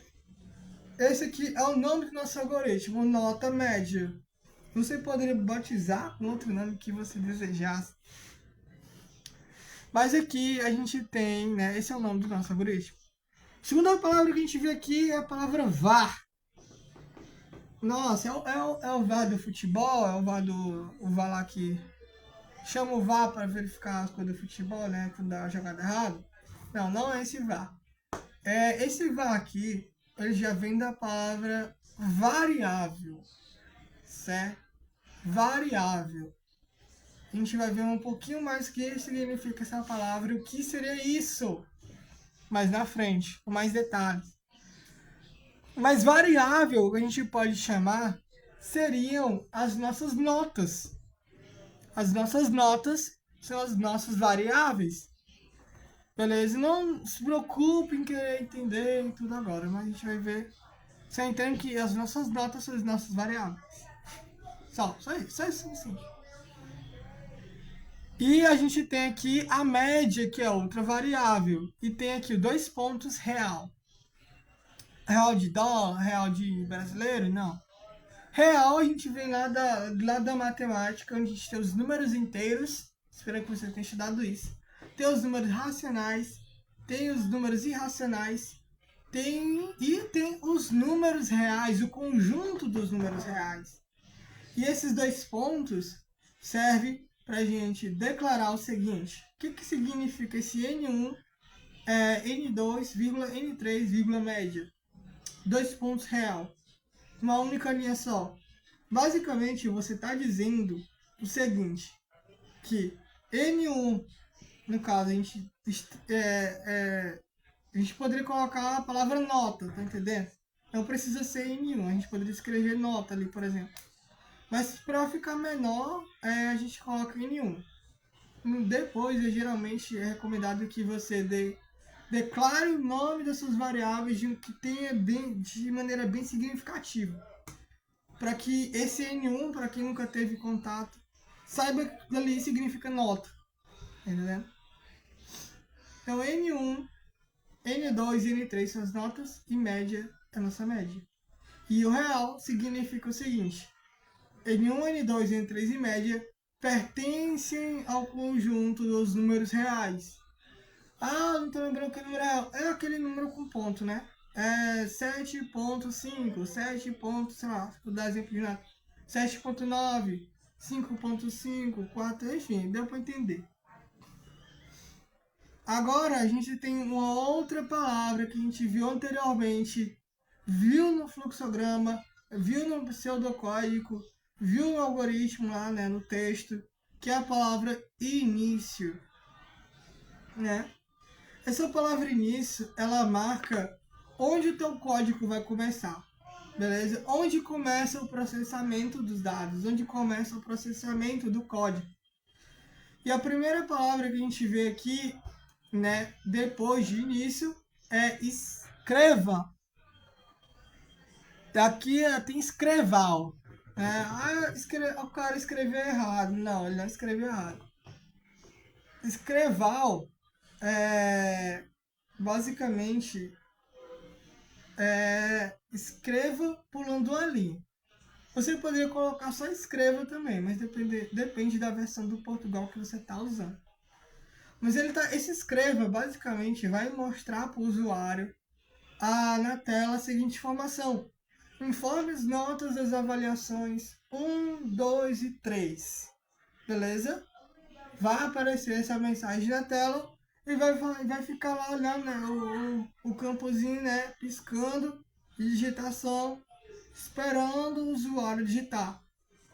Esse aqui é o nome do nosso algoritmo, nota média. Você poderia batizar com outro nome que você desejasse. Mas aqui a gente tem, né? Esse é o nome do nosso algoritmo. Segunda palavra que a gente vê aqui é a palavra VAR. Nossa, é o VAR do futebol, é o VAR lá que chama o VAR para verificar as coisas do futebol, né? Quando dá a jogada errada. Não, não é esse VAR. Esse VAR aqui, ele já vem da palavra variável, certo? Variável. A gente vai ver um pouquinho mais o que significa essa palavra e o que seria isso mais na frente, com mais detalhes. Mas variável, a gente pode chamar, seriam as nossas notas. As nossas notas são as nossas variáveis. Beleza? Não se preocupe em querer entender tudo agora, mas a gente vai ver. Você entende que as nossas notas são as nossas variáveis. Só isso, sim. E a gente tem aqui a média, que é outra variável. E tem aqui dois pontos real. Real de dólar, real de brasileiro? Não. Real a gente vem lá da matemática, onde a gente tem os números inteiros. Espero que você tenha estudado isso. Tem os números racionais, tem os números irracionais, tem os números reais, o conjunto dos números reais. E esses dois pontos servem para a gente declarar o seguinte: o que significa esse N1, N2, N3, média? Dois pontos real. Uma única linha só. Basicamente, você está dizendo o seguinte, que N1, no caso, a gente poderia colocar a palavra nota, tá entendendo? Não precisa ser N1, a gente poderia escrever nota ali, por exemplo. Mas para ficar menor, a gente coloca N1. Depois, geralmente, é recomendado que você declare o nome das suas variáveis de maneira bem significativa. Para que esse N1, para quem nunca teve contato, saiba que ali significa nota. Entendeu? Então, N1, N2 e N3 são as notas e média é a nossa média. E o real significa o seguinte: N1, N2, N3 e média pertencem ao conjunto dos números reais. Ah, não tô lembrando que número é real. É aquele número com ponto, né? 7.5, 7. Sei lá, vou dar exemplo de nada. 7.9, 5.5, 4, enfim, deu para entender. Agora a gente tem uma outra palavra que a gente viu anteriormente, viu no fluxograma, viu no pseudocódigo, viu no algoritmo lá, né, no texto, que é a palavra início, né? Essa palavra início, ela marca onde o teu código vai começar, beleza? Onde começa o processamento dos dados, onde começa o processamento do código. E a primeira palavra que a gente vê aqui, né, depois de início, é escreva. Aqui tem escreval. O cara escreveu errado. Não, ele não escreveu errado. Escreval basicamente escreva pulando uma linha. Você poderia colocar só escreva também, mas depende da versão do Portugal que você está usando. Mas esse escreva basicamente vai mostrar para o usuário na tela a seguinte informação: informes, notas das avaliações 1, 2 e 3. Beleza? Vai aparecer essa mensagem na tela e vai ficar lá olhando, né, o campozinho, né, piscando de digitação, esperando o usuário digitar.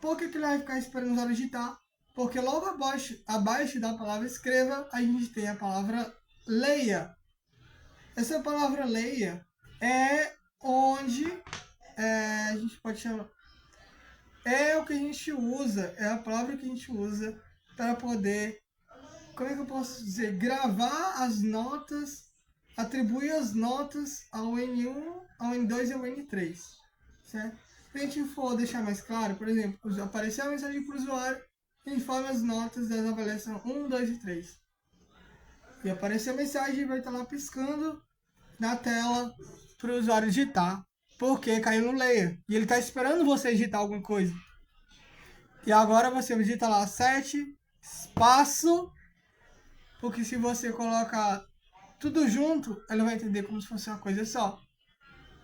Por que ele vai ficar esperando o usuário digitar? Porque logo abaixo da palavra escreva, a gente tem a palavra leia. Essa palavra leia é onde a gente pode chamar... É o que a gente usa, é a palavra que a gente usa para poder, como é que eu posso dizer, gravar as notas, atribuir as notas ao N1, ao N2 e ao N3, certo? Se a gente for deixar mais claro, por exemplo, aparecer a mensagem para o usuário, informe as notas das avaliações 1, 2 e 3. E aparecer a mensagem e vai estar lá piscando na tela para o usuário digitar, porque caiu no layer. E ele está esperando você digitar alguma coisa. E agora você digita lá 7, espaço, porque se você colocar tudo junto, ele vai entender como se fosse uma coisa só.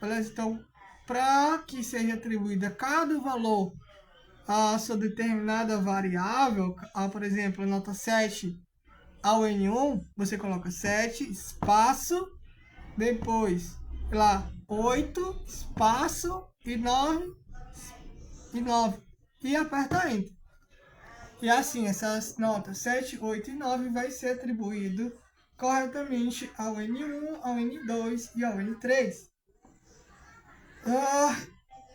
Beleza? Então, para que seja atribuída cada valor a sua determinada variável, por exemplo, nota 7 ao N1, você coloca 7, espaço, depois lá 8, espaço e 9 e aperta Enter. E assim, essas notas 7, 8 e 9 vai ser atribuído corretamente ao N1, ao N2 e ao N3.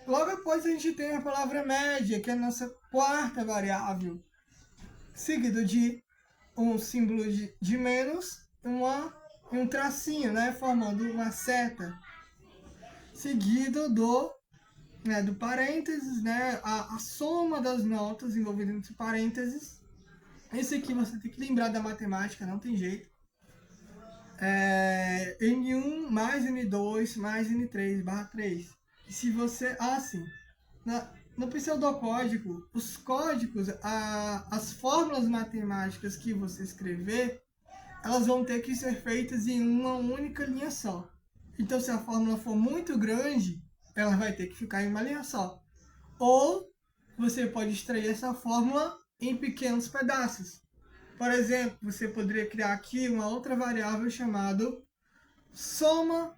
Logo após a gente tem a palavra média, que é a nossa quarta variável, seguido de um símbolo de menos e um tracinho, né, formando uma seta, seguido do parênteses, né, a soma das notas envolvida entre parênteses. Esse aqui você tem que lembrar da matemática, não tem jeito. N1 mais N2 mais N3 barra 3. E se você... no pseudocódigo, os códigos, as fórmulas matemáticas que você escrever, elas vão ter que ser feitas em uma única linha só. Então, se a fórmula for muito grande, ela vai ter que ficar em uma linha só. Ou você pode extrair essa fórmula em pequenos pedaços. Por exemplo, você poderia criar aqui uma outra variável chamada soma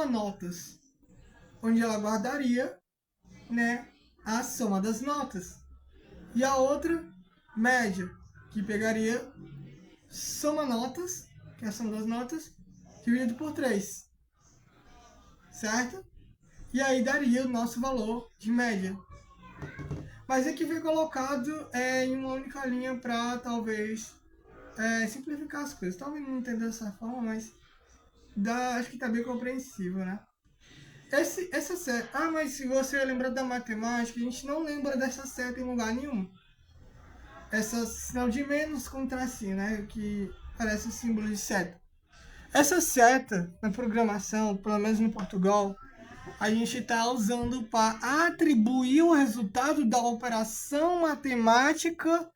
notas, onde ela guardaria, né, a soma das notas. E a outra, média, que pegaria soma notas, que é a soma das notas, dividido por 3. Certo? E aí daria o nosso valor de média. Mas aqui foi colocado em uma única linha para talvez simplificar as coisas. Talvez não entenda dessa forma, mas acho que está bem compreensível, né? Essa seta... mas se você lembrar da matemática, a gente não lembra dessa seta em lugar nenhum. Essa sinal de menos com tracinho, né? Que parece o símbolo de seta. Essa seta, na programação, pelo menos no Portugal, a gente está usando para atribuir o resultado da operação matemática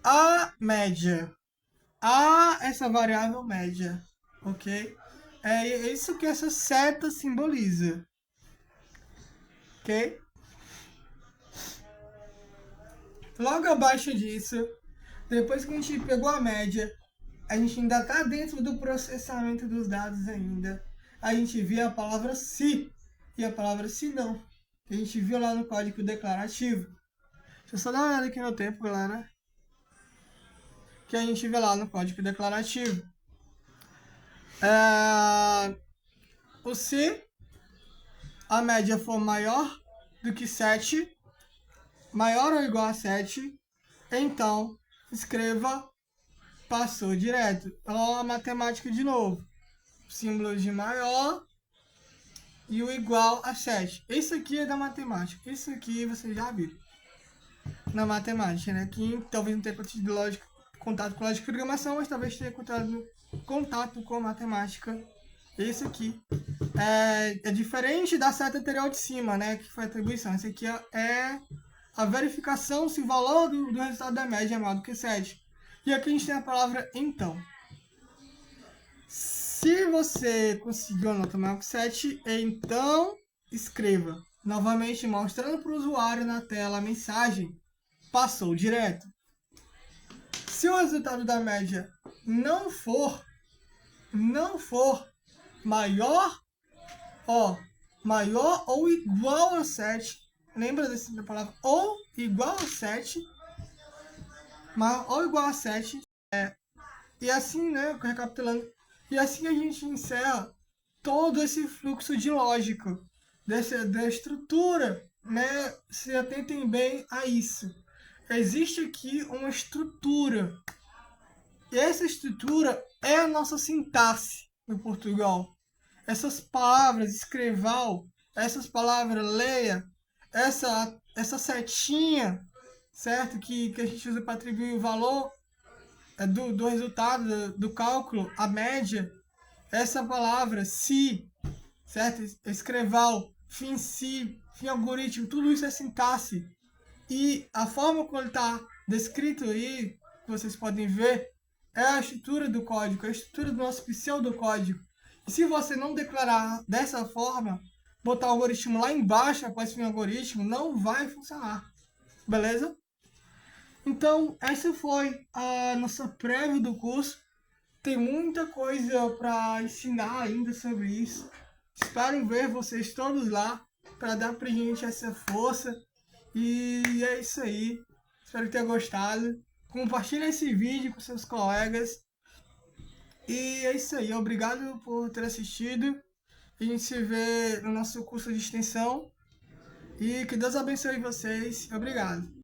à média. A essa variável média, ok? É isso que essa seta simboliza, ok? Logo abaixo disso, depois que a gente pegou a média, a gente ainda está dentro do processamento dos dados ainda. A gente vê a palavra se e a palavra se não, que a gente viu lá no código declarativo. Deixa eu só dar uma olhada aqui no tempo, galera. Que a gente vê lá no código declarativo. Se a média for maior do que 7, maior ou igual a 7, então escreva passou direto. Então, a matemática de novo. Símbolo de maior e o igual a 7. Isso aqui é da matemática. Isso aqui você já viu na matemática, né? Que talvez não tenha contato com lógica de programação, mas talvez tenha contato com matemática. Esse aqui é diferente da seta anterior de cima, né? Que foi a atribuição. Esse aqui é a verificação se o valor do resultado da média é maior do que 7. E aqui a gente tem a palavra então. Se você conseguiu a nota maior que 7, então escreva. Novamente mostrando para o usuário na tela a mensagem passou direto. Se o resultado da média não for maior ou igual a 7, lembra da palavra ou igual a 7, maior ou igual a 7, E assim, né, recapitulando, e assim a gente encerra todo esse fluxo de lógica, da estrutura, né? Se atentem bem a isso. Existe aqui uma estrutura, e essa estrutura é a nossa sintaxe no Portugal. Essas palavras, escreval, essas palavras, leia, essa setinha, certo? Que a gente usa para atribuir o valor do resultado do cálculo, a média, essa palavra, se, certo? Escreval, fim si, fim algoritmo, tudo isso é sintaxe. E a forma como ele está descrito aí, que vocês podem ver, é a estrutura do código, a estrutura do nosso pseudocódigo. E se você não declarar dessa forma, botar o algoritmo lá embaixo após o algoritmo, não vai funcionar. Beleza? Então, essa foi a nossa prévia do curso. Tem muita coisa para ensinar ainda sobre isso. Espero ver vocês todos lá para dar pra gente essa força. E é isso aí. Espero que tenha gostado. Compartilhe esse vídeo com seus colegas. E é isso aí. Obrigado por ter assistido. A gente se vê no nosso curso de extensão. E que Deus abençoe vocês. Obrigado.